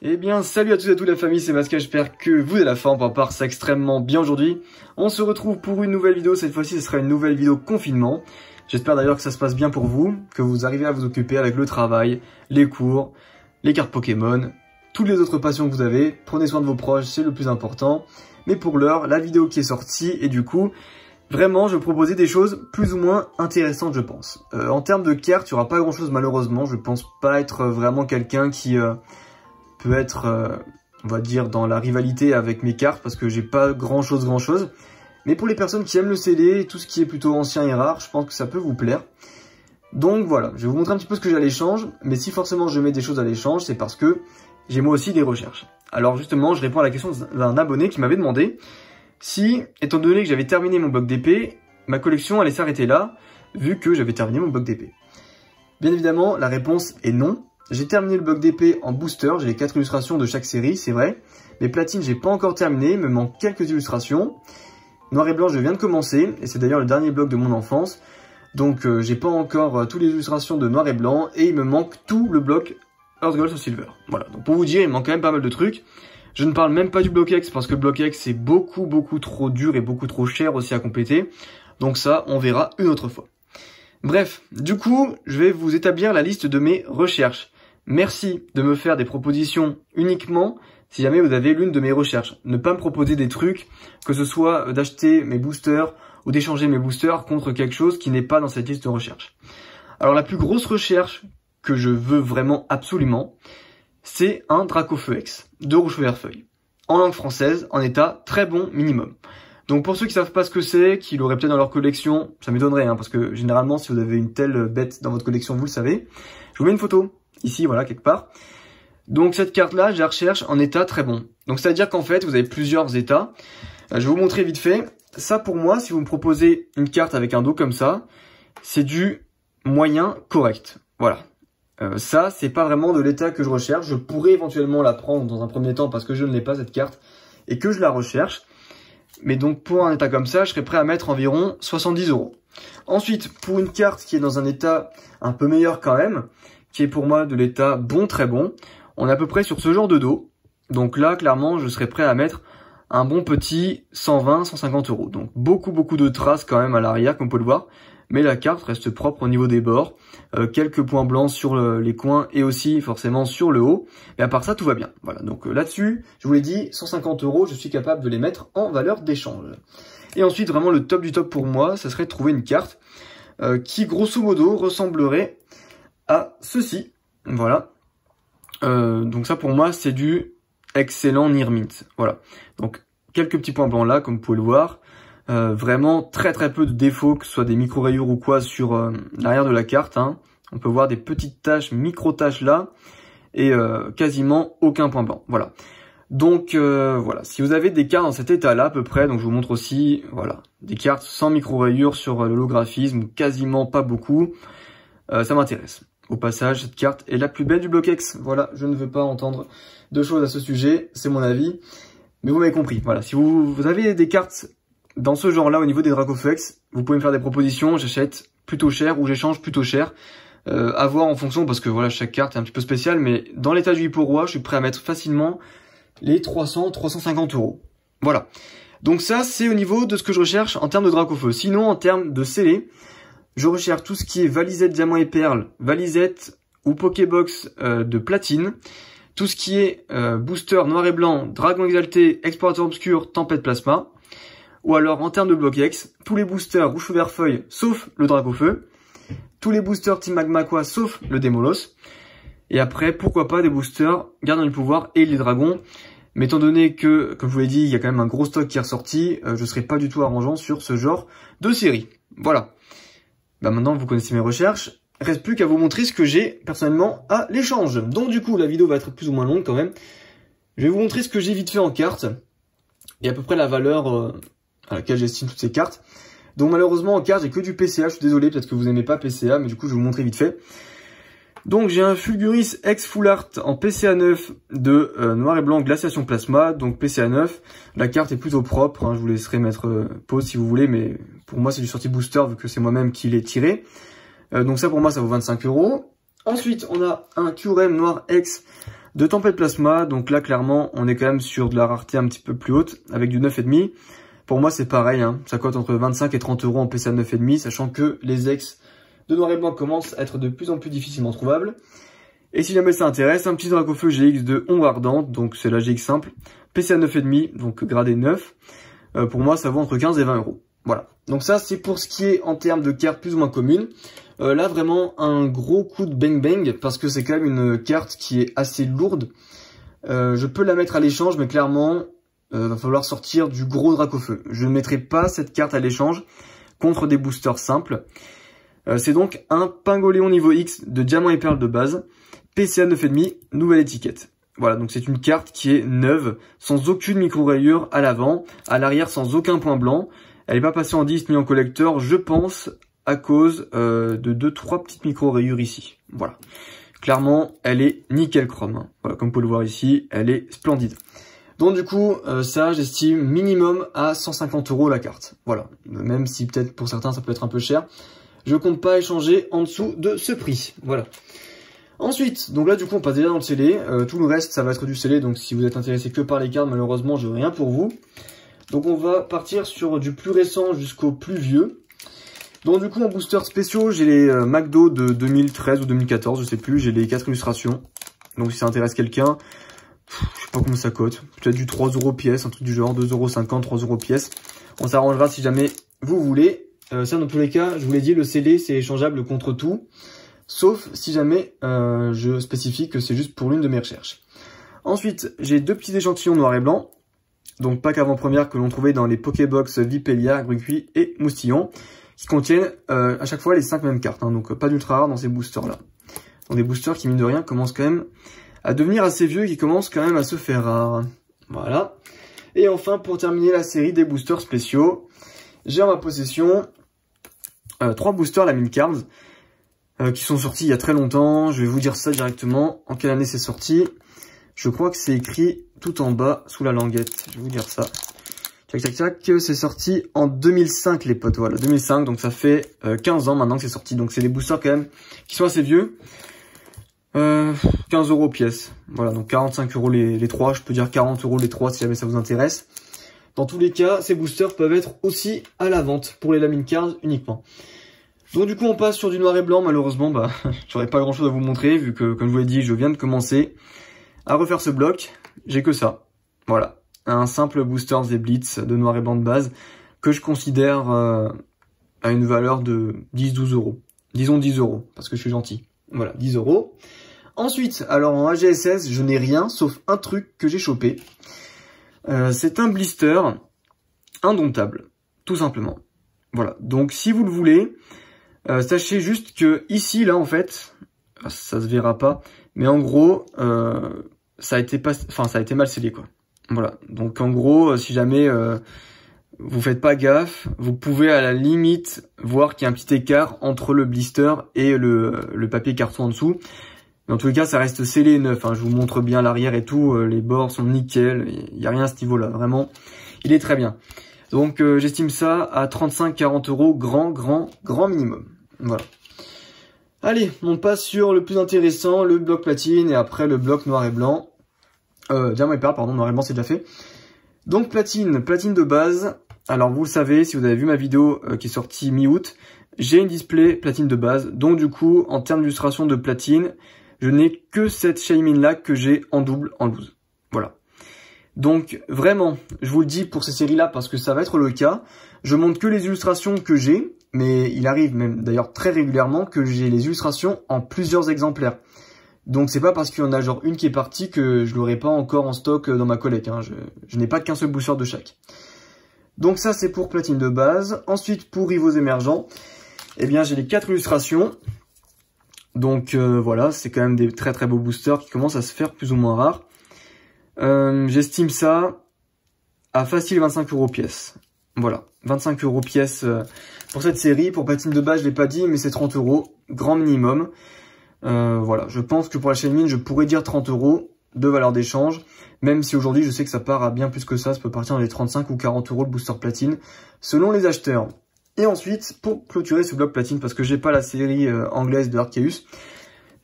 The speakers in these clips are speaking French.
Eh bien, salut à tous et à toutes la famille, c'est Masca, j'espère que vous êtes à la forme, pour ma part c'est extrêmement bien aujourd'hui. On se retrouve pour une nouvelle vidéo, cette fois-ci ce sera une nouvelle vidéo confinement. J'espère d'ailleurs que ça se passe bien pour vous, que vous arrivez à vous occuper avec le travail, les cours, les cartes Pokémon, toutes les autres passions que vous avez. Prenez soin de vos proches, c'est le plus important. Mais pour l'heure, la vidéo qui est sortie, et du coup, vraiment je proposais des choses plus ou moins intéressantes je pense. En termes de cartes, il n'y aura pas grand chose malheureusement, je pense pas être vraiment quelqu'un qui... peut être, on va dire, dans la rivalité avec mes cartes, parce que j'ai pas grand chose. Mais pour les personnes qui aiment le CD, tout ce qui est plutôt ancien et rare, je pense que ça peut vous plaire. Donc voilà, je vais vous montrer un petit peu ce que j'ai à l'échange, mais si forcément je mets des choses à l'échange, c'est parce que j'ai moi aussi des recherches. Alors justement, je réponds à la question d'un abonné qui m'avait demandé si, étant donné que j'avais terminé mon bloc d'épée, ma collection allait s'arrêter là, vu que j'avais terminé mon bloc d'épée. Bien évidemment, la réponse est non. J'ai terminé le bloc d'épée en booster, j'ai les 4 illustrations de chaque série, c'est vrai. Mais platine, j'ai pas encore terminé, il me manque quelques illustrations. Noir et blanc, je viens de commencer, et c'est d'ailleurs le dernier bloc de mon enfance. Donc j'ai pas encore toutes les illustrations de noir et blanc, et il me manque tout le bloc Earth Gold Soul Silver. Voilà, donc pour vous dire, il me manque quand même pas mal de trucs. Je ne parle même pas du bloc X, parce que le bloc X c'est beaucoup trop dur et beaucoup trop cher aussi à compléter. Donc ça, on verra une autre fois. Bref, du coup, je vais vous établir la liste de mes recherches. Merci de me faire des propositions uniquement si jamais vous avez l'une de mes recherches. Ne pas me proposer des trucs, que ce soit d'acheter mes boosters ou d'échanger mes boosters contre quelque chose qui n'est pas dans cette liste de recherche. Alors la plus grosse recherche que je veux vraiment absolument, c'est un Dracofeu X de Rouge-Feu-Vert-Feuille. En langue française, en état très bon minimum. Donc pour ceux qui savent pas ce que c'est, qui l'auraient peut-être dans leur collection, ça m'étonnerait, hein, parce que généralement si vous avez une telle bête dans votre collection, vous le savez. Je vous mets une photo. Ici, voilà, quelque part. Donc cette carte-là, je la recherche en état très bon. Donc c'est-à-dire qu'en fait, vous avez plusieurs états. Je vais vous montrer vite fait. Ça, pour moi, si vous me proposez une carte avec un dos comme ça, c'est du moyen correct. Voilà. Ça, c'est pas vraiment de l'état que je recherche. Je pourrais éventuellement la prendre dans un premier temps parce que je ne l'ai pas, cette carte, et que je la recherche. Mais donc, pour un état comme ça, je serais prêt à mettre environ 70 €. Ensuite, pour une carte qui est dans un état un peu meilleur quand même, qui est pour moi de l'état bon, très bon, on est à peu près sur ce genre de dos. Donc là, clairement, je serais prêt à mettre un bon petit 120-150 €. Donc beaucoup de traces quand même à l'arrière, comme on peut le voir. Mais la carte reste propre au niveau des bords. Quelques points blancs sur les coins et aussi forcément sur le haut. Mais à part ça, tout va bien. Voilà, donc là-dessus, je vous l'ai dit, 150 €, je suis capable de les mettre en valeur d'échange. Et ensuite, vraiment le top du top pour moi, ça serait de trouver une carte qui, grosso modo, ressemblerait à ceci. Voilà. Donc ça pour moi c'est du excellent Near Mint. Voilà. Donc quelques petits points blancs là comme vous pouvez le voir. Vraiment très peu de défauts, que ce soit des micro rayures ou quoi sur l'arrière de la carte. Hein. On peut voir des petites taches, micro taches là. Et quasiment aucun point blanc. Voilà. Donc voilà. Si vous avez des cartes dans cet état là à peu près, donc je vous montre aussi, voilà, des cartes sans micro rayures sur l'holographisme, quasiment pas beaucoup. Ça m'intéresse. Au passage, cette carte est la plus belle du bloc X. Voilà, je ne veux pas entendre de choses à ce sujet, c'est mon avis. Mais vous m'avez compris, voilà. Si vous avez des cartes dans ce genre-là au niveau des Dracofeu X, vous pouvez me faire des propositions, j'achète plutôt cher ou j'échange plutôt cher. À voir en fonction, parce que voilà, chaque carte est un petit peu spéciale, mais dans l'état du Hippo-Roi, je suis prêt à mettre facilement les 300-350 €. Voilà. Donc ça, c'est au niveau de ce que je recherche en termes de Dracofeu. Sinon, en termes de scellé, je recherche tout ce qui est valisette diamant et perle, valisette ou Pokébox de platine, tout ce qui est booster noir et blanc, dragon exalté, explorateur obscur, tempête plasma, ou alors en termes de bloc X, tous les boosters Rouge-Feu-Vert-Feuille sauf le Dracofeu, tous les boosters Team Magmaqua sauf le Démolos, et après pourquoi pas des boosters Gardien du Pouvoir et les dragons. Mais étant donné que, comme je vous l'ai dit, il y a quand même un gros stock qui est ressorti, je serai pas du tout arrangeant sur ce genre de série. Voilà. Bah maintenant vous connaissez mes recherches, reste plus qu'à vous montrer ce que j'ai personnellement à l'échange. Donc du coup la vidéo va être plus ou moins longue quand même. Je vais vous montrer ce que j'ai vite fait en cartes et à peu près la valeur à laquelle j'estime toutes ces cartes. Donc malheureusement en cartes j'ai que du PCA, je suis désolé, peut-être que vous n'aimez pas PCA, mais du coup je vais vous montrer vite fait. Donc j'ai un Fulguris X Full Art en PCA 9 de noir et blanc glaciation plasma, donc PCA 9. La carte est plutôt propre, hein, je vous laisserai mettre pause si vous voulez, mais pour moi c'est du sortie booster vu que c'est moi-même qui l'ai tiré. Donc ça pour moi ça vaut 25 €. Ensuite on a un Kyurem Noir X de Tempête Plasma. Donc là clairement on est quand même sur de la rareté un petit peu plus haute avec du 9,5. Pour moi c'est pareil, hein. Ça cote entre 25 et 30 € en PCA 9,5, sachant que les X de noir et blanc commencent à être de plus en plus difficilement trouvables. Et si jamais ça intéresse, un petit Dracofeu GX de Ombre Ardente, donc c'est la GX simple, PCA 9,5, donc gradé 9. Pour moi ça vaut entre 15 et 20 €. Voilà, donc ça c'est pour ce qui est en termes de cartes plus ou moins communes. Là vraiment un gros coup de bang bang, parce que c'est quand même une carte qui est assez lourde. Je peux la mettre à l'échange, mais clairement va falloir sortir du gros Dracofeu. Je ne mettrai pas cette carte à l'échange contre des boosters simples. C'est donc un Pingoléon niveau X de Diamant et Perle de base, PCA 9,5, nouvelle étiquette. Voilà, donc c'est une carte qui est neuve, sans aucune micro-rayure à l'avant, à l'arrière sans aucun point blanc. Elle n'est pas passée en disque ni en collector, je pense, à cause de 2-3 petites micro-rayures ici. Voilà. Clairement, elle est nickel chrome. Hein. Voilà, comme vous pouvez le voir ici, elle est splendide. Donc du coup, ça, j'estime minimum à 150 € la carte. Voilà. Même si peut-être pour certains, ça peut être un peu cher. Je compte pas échanger en dessous de ce prix. Voilà. Ensuite, donc là, du coup, on passe déjà dans le scellé. Tout le reste, ça va être du scellé. Donc si vous êtes intéressé que par les cartes, malheureusement, je n'ai rien pour vous. Donc on va partir sur du plus récent jusqu'au plus vieux. Donc du coup en boosters spéciaux, j'ai les McDo de 2013 ou 2014, je sais plus, j'ai les 4 illustrations. Donc si ça intéresse quelqu'un, je sais pas combien ça cote, peut-être du 3 € pièce, un truc du genre, 2,50 €, 3 € pièce. On s'arrangera si jamais vous voulez. Ça dans tous les cas, je vous l'ai dit, le scellé c'est échangeable contre tout, sauf si jamais je spécifie que c'est juste pour l'une de mes recherches. Ensuite, j'ai 2 petits échantillons noir et blanc. Donc pack avant-première que l'on trouvait dans les Pokébox Vipelia, Gruqui et Moustillon, qui contiennent à chaque fois les 5 mêmes cartes, hein, donc pas d'ultra rare dans ces boosters là. Donc des boosters qui mine de rien commencent quand même à devenir assez vieux et qui commencent quand même à se faire rares. Voilà. Et enfin pour terminer la série des boosters spéciaux, j'ai en ma possession 3 boosters la mine cards qui sont sortis il y a très longtemps. Je vais vous dire ça directement, en quelle année c'est sorti. Je crois que c'est écrit tout en bas sous la languette. Je vais vous dire ça. Tac, tac, tac. C'est sorti en 2005, les potes. Voilà, 2005. Donc ça fait 15 ans maintenant que c'est sorti. Donc c'est des boosters quand même qui sont assez vieux. 15 € pièce. Voilà, donc 45 € les 3. Je peux dire 40 € les 3 si jamais ça vous intéresse. Dans tous les cas, ces boosters peuvent être aussi à la vente pour les Lamine Cards uniquement. Donc du coup, on passe sur du noir et blanc. Malheureusement, bah, j'aurais pas grand chose à vous montrer vu que, comme je vous l'ai dit, je viens de commencer à refaire ce bloc. J'ai que ça. Voilà. Un simple booster des Blitz de noir et blanc de base que je considère à une valeur de 10-12 €. Disons 10 €, parce que je suis gentil. Voilà, 10 €. Ensuite, alors en AGSS, je n'ai rien sauf un truc que j'ai chopé. C'est un blister indomptable, tout simplement. Voilà, donc si vous le voulez, sachez juste que ici, là, en fait, ça se verra pas, mais en gros, ça a été mal scellé, quoi. Voilà, donc en gros, si jamais vous faites pas gaffe, vous pouvez à la limite voir qu'il y a un petit écart entre le blister et le papier carton en dessous. Mais en tous les cas, ça reste scellé neuf, hein. Je vous montre bien l'arrière et tout, les bords sont nickel, il n'y a rien à ce niveau-là, vraiment, il est très bien. Donc j'estime ça à 35-40 € grand minimum. Voilà. Allez, on passe sur le plus intéressant, le bloc platine et après le bloc noir et blanc. Diamant et perle, pardon, noir et blanc c'est déjà fait. Donc platine de base. Alors vous le savez, si vous avez vu ma vidéo qui est sortie mi-août, j'ai une display platine de base. Donc du coup, en termes d'illustration de platine, je n'ai que cette Shaymin là que j'ai en double, en loose. Voilà. Donc vraiment, je vous le dis pour ces séries-là parce que ça va être le cas. Je montre que les illustrations que j'ai, mais il arrive même d'ailleurs très régulièrement que j'ai les illustrations en plusieurs exemplaires. Donc c'est pas parce qu'il y en a genre une qui est partie que je l'aurai pas encore en stock dans ma collecte. Hein. Je n'ai pas qu'un seul booster de chaque. Donc ça c'est pour platine de base. Ensuite pour rivaux émergents, eh bien j'ai les 4 illustrations. Donc voilà, c'est quand même des très beaux boosters qui commencent à se faire plus ou moins rares. J'estime ça à facile 25 € pièce. Voilà, 25 € pièce pour cette série. Pour platine de base, je l'ai pas dit, mais c'est 30 € grand minimum. Voilà, je pense que pour la Shaymin, je pourrais dire 30 € de valeur d'échange, même si aujourd'hui je sais que ça part à bien plus que ça peut partir dans les 35 ou 40 € le booster platine, selon les acheteurs. Et ensuite, pour clôturer ce bloc platine, parce que j'ai pas la série anglaise de Arceus,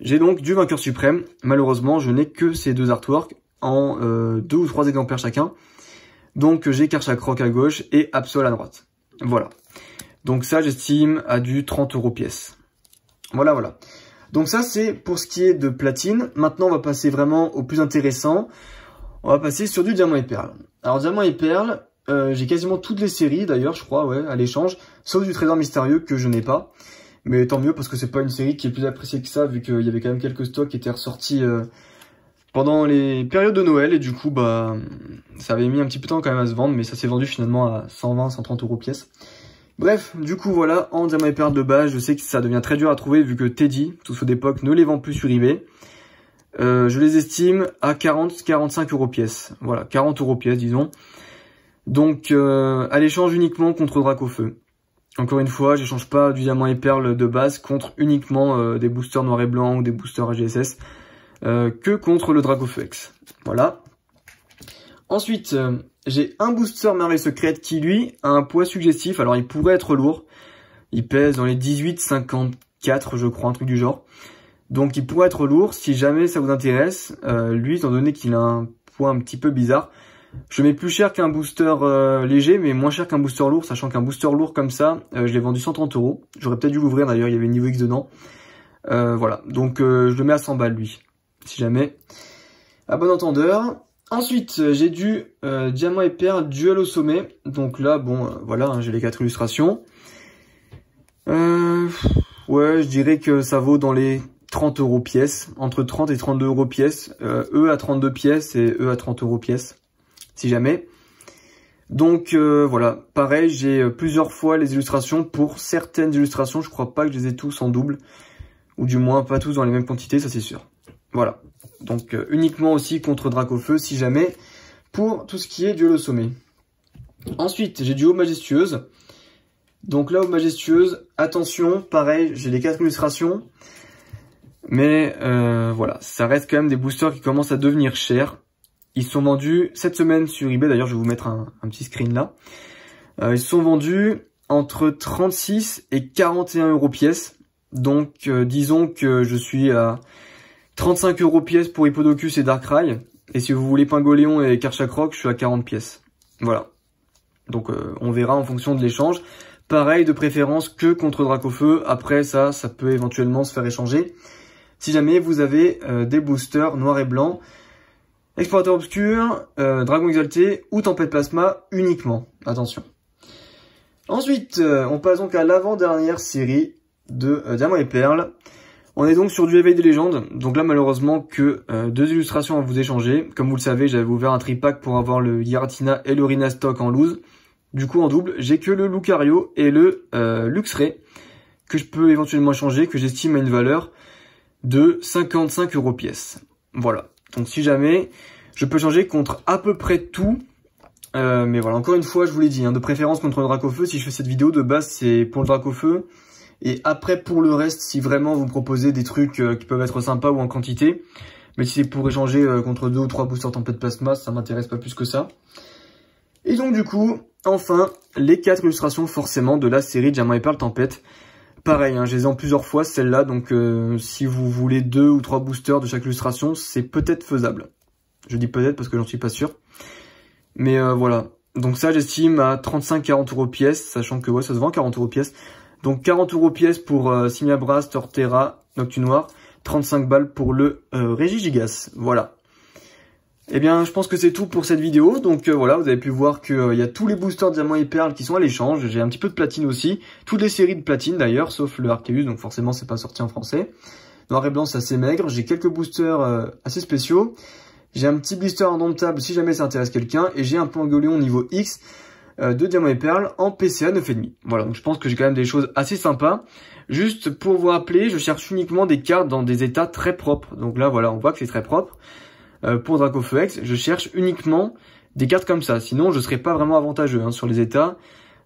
j'ai donc du vainqueur suprême. Malheureusement, je n'ai que ces deux artworks en 2 ou 3 exemplaires chacun. Donc j'ai Karchakroc à gauche et Absol à droite. Voilà. Donc ça, j'estime à du 30 € pièce. Voilà, voilà. Donc ça, c'est pour ce qui est de platine. Maintenant, on va passer vraiment au plus intéressant. On va passer sur du diamant et perle. Alors, diamant et perle, j'ai quasiment toutes les séries, d'ailleurs, je crois, ouais, à l'échange. Sauf du trésor mystérieux que je n'ai pas. Mais tant mieux, parce que c'est pas une série qui est plus appréciée que ça, vu qu'il y avait quand même quelques stocks qui étaient ressortis pendant les périodes de Noël. Et du coup, bah, ça avait mis un petit peu de temps quand même à se vendre, mais ça s'est vendu finalement à 120, 130 € pièce. Bref, du coup voilà, en diamant et perle de base, je sais que ça devient très dur à trouver vu que Teddy, tous ceux d'époque, ne les vend plus sur eBay. Je les estime à 40-45 € pièce. Voilà, 40 € pièce disons. Donc à l'échange uniquement contre Dracofeu. Encore une fois, j'échange pas du diamant et perle de base contre uniquement des boosters noir et blanc ou des boosters AGSS que contre le Dracofeu X. Voilà. Ensuite, j'ai un booster merveille secrète qui, lui, a un poids suggestif. Alors, il pourrait être lourd. Il pèse dans les 18,54, je crois, un truc du genre. Donc, il pourrait être lourd. Si jamais ça vous intéresse, lui, étant donné qu'il a un poids un petit peu bizarre, je mets plus cher qu'un booster léger, mais moins cher qu'un booster lourd, sachant qu'un booster lourd comme ça, je l'ai vendu 130 €. J'aurais peut-être dû l'ouvrir, d'ailleurs, il y avait niveau X dedans. Voilà, donc je le mets à 100 balles, lui, si jamais. À bon entendeur. Ensuite, j'ai du diamant et perle duel au sommet. Donc là, bon, voilà, hein, j'ai les 4 illustrations. Ouais, je dirais que ça vaut dans les 30 € pièce. Entre 30 et 32 € pièce. Eux à 32 pièces et eux à 30 € pièce. Si jamais. Donc voilà, pareil, j'ai plusieurs fois les illustrations. Pour certaines illustrations, je crois pas que je les ai tous en double. Ou du moins pas tous dans les mêmes quantités, ça c'est sûr. Voilà. Donc uniquement aussi contre Dracofeu si jamais, pour tout ce qui est duel au sommet. Ensuite, j'ai du Aube majestueuse. Donc là, Aube majestueuse, attention, pareil, j'ai les 4 illustrations. Mais voilà, ça reste quand même des boosters qui commencent à devenir chers. Ils sont vendus cette semaine sur eBay, d'ailleurs je vais vous mettre un petit screen là. Ils sont vendus entre 36 et 41 € pièce. Donc disons que je suis à 35 € pièce pour Hippodocus et Darkrai. Et si vous voulez Pingoléon et Karchakroc, je suis à 40 pièces. Voilà. Donc on verra en fonction de l'échange. Pareil, de préférence que contre Dracofeu. Après ça peut éventuellement se faire échanger. Si jamais vous avez des boosters noirs et blancs, Explorateur Obscur, Dragon Exalté ou Tempête Plasma uniquement. Attention. Ensuite, on passe donc à l'avant-dernière série de Diamant et Perle. On est donc sur du éveil des légendes, donc là malheureusement que 2 illustrations à vous échanger. Comme vous le savez, j'avais ouvert un tripack pour avoir le Giratina et le Rhinastock en loose. Du coup en double, j'ai que le Lucario et le Luxray que je peux éventuellement échanger, que j'estime à une valeur de 55 € pièce. Voilà, donc si jamais, je peux changer contre à peu près tout. Mais voilà, encore une fois, je vous l'ai dit, hein, de préférence contre le Dracofeu. Si je fais cette vidéo, de base c'est pour le Dracofeu. Et après, pour le reste, si vraiment vous me proposez des trucs qui peuvent être sympas ou en quantité, mais si c'est pour échanger contre 2 ou 3 boosters Tempête Plasma, ça m'intéresse pas plus que ça. Et donc du coup, enfin, les 4 illustrations forcément de la série Diamant et Perle Tempête. Pareil, hein, je les ai en plusieurs fois, celle-là, donc si vous voulez 2 ou 3 boosters de chaque illustration, c'est peut-être faisable. Je dis peut-être parce que j'en suis pas sûr. Mais voilà, donc ça j'estime à 35-40 € pièce, sachant que ouais, ça se vend 40 € pièce. Donc 40 € pièce pour Simiabras, Torterra, Noctunoir, 35 balles pour le Regigigas. Voilà. Eh bien, je pense que c'est tout pour cette vidéo. Donc voilà, vous avez pu voir qu'il y a tous les boosters Diamant et Perle qui sont à l'échange. J'ai un petit peu de platine aussi. Toutes les séries de platine d'ailleurs, sauf le Arceus, donc forcément c'est pas sorti en français. Noir et blanc, c'est assez maigre. J'ai quelques boosters assez spéciaux. J'ai un petit blister indomptable si jamais ça intéresse quelqu'un. Et j'ai un Pingoléon niveau X de Diamant et Perle en PCA 9,5. Voilà, donc je pense que j'ai quand même des choses assez sympas. Juste pour vous rappeler, je cherche uniquement des cartes dans des états très propres. Donc là, voilà, on voit que c'est très propre. Pour Dracofeu X, je cherche uniquement des cartes comme ça. Sinon, je serais pas vraiment avantageux hein, sur les états.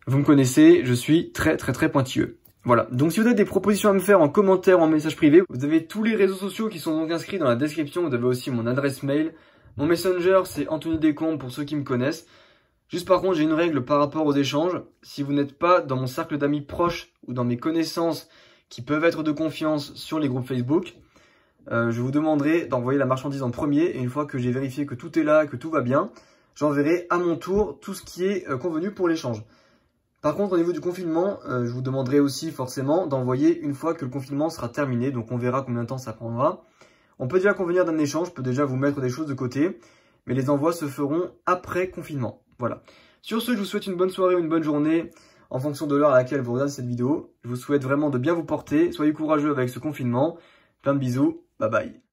Vous me connaissez, je suis très pointilleux. Voilà, donc si vous avez des propositions à me faire en commentaire ou en message privé, vous avez tous les réseaux sociaux qui sont donc inscrits dans la description. Vous avez aussi mon adresse mail. Mon messenger, c'est Anthony Descombes pour ceux qui me connaissent. Juste par contre, j'ai une règle par rapport aux échanges. Si vous n'êtes pas dans mon cercle d'amis proches ou dans mes connaissances qui peuvent être de confiance sur les groupes Facebook, je vous demanderai d'envoyer la marchandise en premier. Et une fois que j'ai vérifié que tout est là, que tout va bien, j'enverrai à mon tour tout ce qui est convenu pour l'échange. Par contre, au niveau du confinement, je vous demanderai aussi forcément d'envoyer une fois que le confinement sera terminé. Donc on verra combien de temps ça prendra. On peut déjà convenir d'un échange, je peux déjà vous mettre des choses de côté. Mais les envois se feront après confinement. Voilà. Sur ce, je vous souhaite une bonne soirée ou une bonne journée en fonction de l'heure à laquelle vous regardez cette vidéo. Je vous souhaite vraiment de bien vous porter. Soyez courageux avec ce confinement. Plein de bisous. Bye bye.